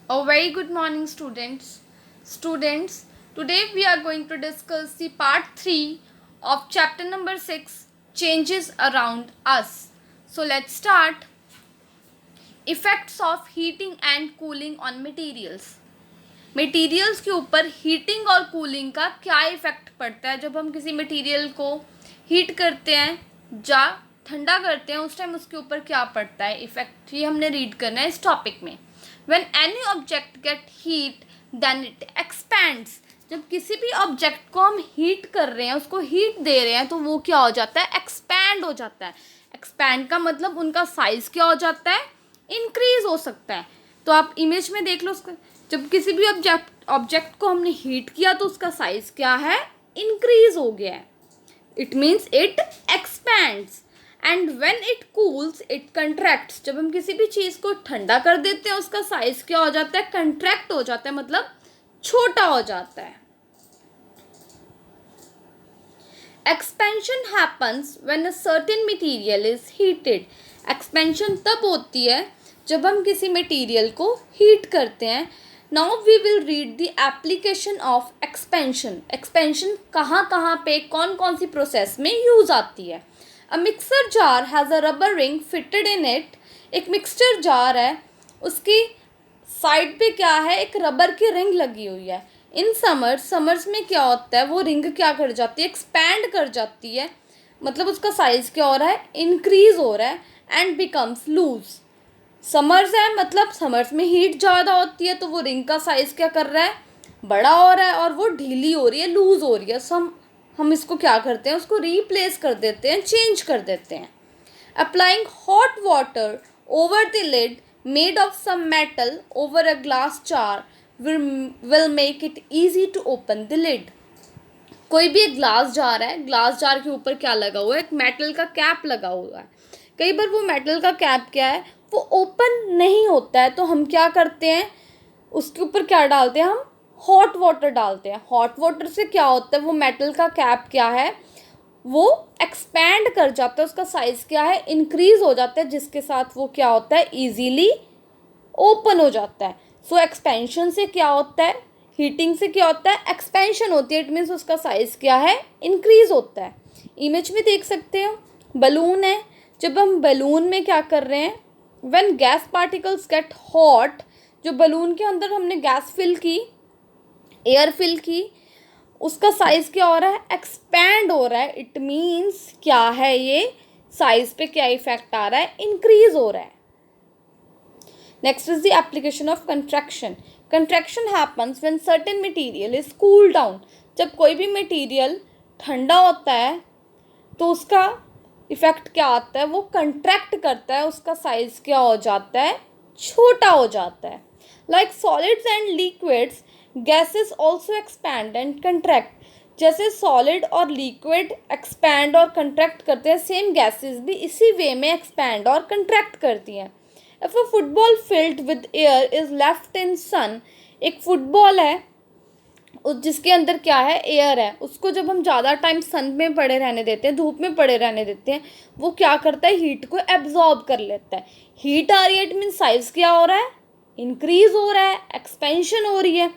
A very good morning, students. Students, today we are going to discuss the part 3 of chapter number 6, Changes Around Us. So let's start. Effects of heating and cooling on materials. Materials के ऊपर heating और cooling का क्या effect पड़ता है जब हम किसी मटेरियल को हीट करते हैं या ठंडा करते हैं, उस टाइम उसके ऊपर क्या पड़ता है इफ़ेक्ट, ये हमने रीड करना है इस टॉपिक में. When any object get heat then it expands. जब किसी भी ऑब्जेक्ट को हम हीट कर रहे हैं, उसको हीट दे रहे हैं, तो वो क्या हो जाता है, एक्सपैंड हो जाता है. एक्सपैंड का मतलब उनका साइज़ क्या हो जाता है, इंक्रीज हो सकता है. तो आप इमेज में देख लो उसका, जब किसी भी ऑब्जेक्ट को हमने हीट किया तो उसका साइज क्या है, इंक्रीज हो गया है. It means it expands. And when it cools it contracts. जब हम किसी भी चीज़ को ठंडा कर देते हैं, उसका साइज क्या हो जाता है, कंट्रैक्ट हो जाता है, मतलब छोटा हो जाता है. Expansion happens when a certain material is heated. Expansion तब होती है जब हम किसी मटेरियल को हीट करते हैं. Now we will read the application of expansion. Expansion कहाँ कहाँ पे, कौन कौन सी प्रोसेस में यूज आती है. A mixer jar has a rubber ring fitted in it. एक मिक्सचर जार है, उसकी साइड पे क्या है, एक रबर की रिंग लगी हुई है. इन समर्स में क्या होता है, वो रिंग क्या कर जाती है, एक्सपैंड कर जाती है, मतलब उसका साइज क्या हो रहा है, इंक्रीज हो रहा है. And becomes loose. समर्स है, मतलब समर्स में हीट ज़्यादा होती है, तो वो रिंग का साइज़ क्या कर रहा है, बड़ा हो रहा है, और वो ढीली हो रही है, लूज़ हो रही है. हम इसको क्या करते हैं, उसको रिप्लेस कर देते हैं, चेंज कर देते हैं. Applying hot water over the lid made of some metal over a glass jar will make it easy to open the lid. कोई भी एक ग्लास जार है, ग्लास जार के ऊपर क्या लगा हुआ है, एक मेटल का कैप लगा हुआ है. कई बार वो मेटल का कैप क्या है, वो ओपन नहीं होता है, तो हम क्या करते हैं, उसके ऊपर क्या डालते हैं, हम हॉट वाटर डालते हैं. हॉट वाटर से क्या होता है, वो मेटल का कैप क्या है, वो एक्सपैंड कर जाता है, उसका साइज़ क्या है, इंक्रीज हो जाता है, जिसके साथ वो क्या होता है, ईजीली ओपन हो जाता है. सो एक्सपेंशन से क्या होता है, हीटिंग से क्या होता है, एक्सपेंशन होती है. इट मीन्स उसका साइज़ क्या है, इंक्रीज होता है. इमेज में देख सकते हो, बलून है. जब हम बलून में क्या कर रहे हैं, when gas particles get hot, जो बलून के अंदर हमने गैस फिल की, एयर फिल की, उसका साइज़ क्या हो रहा है, एक्सपैंड हो रहा है. इट मीन्स क्या है, ये साइज़ पे क्या इफेक्ट आ रहा है, इंक्रीज हो रहा है. Next is the application of contraction. Contraction happens when certain material is cool down. जब कोई भी मटेरियल ठंडा होता है, तो उसका इफेक्ट क्या आता है, वो कंट्रैक्ट करता है, उसका साइज क्या हो जाता है, छोटा हो जाता है. Like solids and liquids gases also expand and contract. जैसे सॉलिड और लिक्विड एक्सपैंड और कंट्रैक्ट करते हैं, सेम गैसेस भी इसी वे में एक्सपैंड और कंट्रैक्ट करती हैं. If a football filled with air is left in sun. एक फुटबॉल है, जिसके अंदर क्या है, एयर है, उसको जब हम ज़्यादा टाइम सन में पड़े रहने देते हैं, धूप में पड़े रहने देते हैं, वो क्या करता है, हीट को एब्जॉर्ब कर लेता है. हीट आ रही है, इट मीन साइज क्या हो रहा है, इंक्रीज हो रहा है, एक्सपेंशन हो रही है.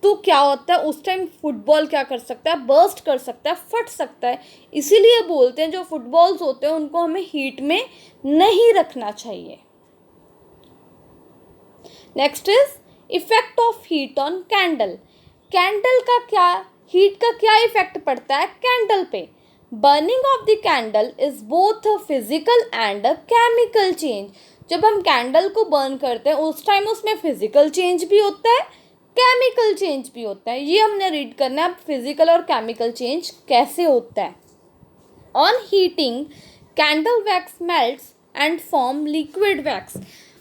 तो क्या होता है, उस टाइम फुटबॉल क्या कर सकता है, बर्स्ट कर सकता है, फट सकता है. इसीलिए बोलते हैं जो फुटबॉल्स होते हैं उनको हमें हीट में नहीं रखना चाहिए. Next is effect of heat on candle. Candle का क्या, हीट का क्या इफेक्ट पड़ता है कैंडल पे. Burning of the candle is both a physical and a chemical change. जब हम कैंडल को बर्न करते हैं, उस टाइम उसमें फिजिकल चेंज भी होता है, केमिकल चेंज भी होता है. ये हमने रीड करना है, अब फिजिकल और केमिकल चेंज कैसे होता है. On heating candle wax melts and form liquid wax.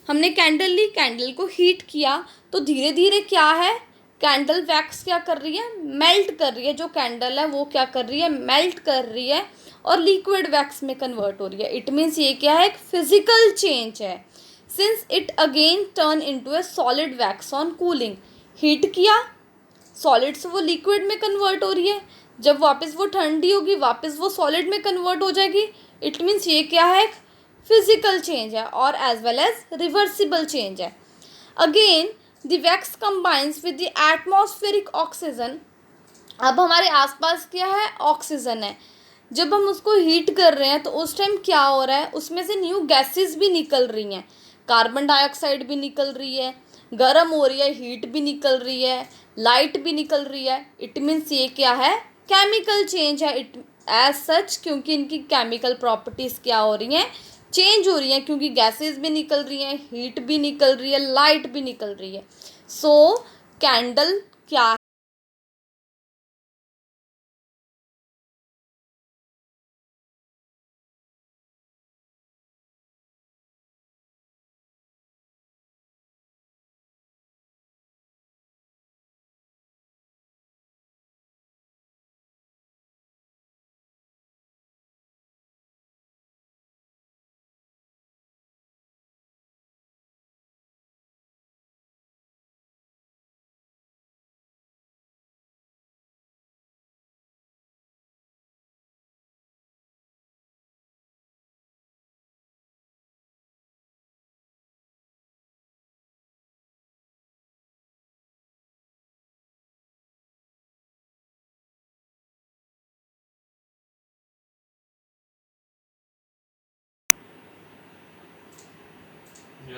हमने कैंडल ली, कैंडल को हीट किया, तो धीरे धीरे क्या है, कैंडल वैक्स क्या कर रही है, मेल्ट कर रही है. जो कैंडल है वो क्या कर रही है, मेल्ट कर रही है और लिक्विड वैक्स में कन्वर्ट हो रही है. इट मीन्स ये क्या है, एक फिजिकल चेंज है. Since it again turn into A solid wax on cooling. Heat किया, सॉलिड से वो लिक्विड में कन्वर्ट हो रही है, जब वापस वो ठंडी होगी वापस वो सॉलिड में कन्वर्ट हो जाएगी. इट मीन्स ये क्या है, फिजिकल चेंज है और as well as reversible change है. Again the wax combines with the atmospheric oxygen. अब हमारे आसपास क्या है, ऑक्सीजन है। जब हम उसको हीट कर रहे हैं तो उस टाइम क्या हो रहा है, उसमें से न्यू गैसेस भी निकल रही हैं, कार्बन डाइऑक्साइड भी निकल रही है, गर्म हो रही है, हीट भी निकल रही है, लाइट भी निकल रही है। इट मीन्स ये क्या है, केमिकल चेंज है। इट एज सच, क्योंकि इनकी केमिकल प्रॉपर्टीज़ क्या हो रही हैं, चेंज हो रही हैं, क्योंकि गैसेस भी निकल रही हैं, हीट भी निकल रही है, लाइट भी निकल रही है। सो कैंडल क्या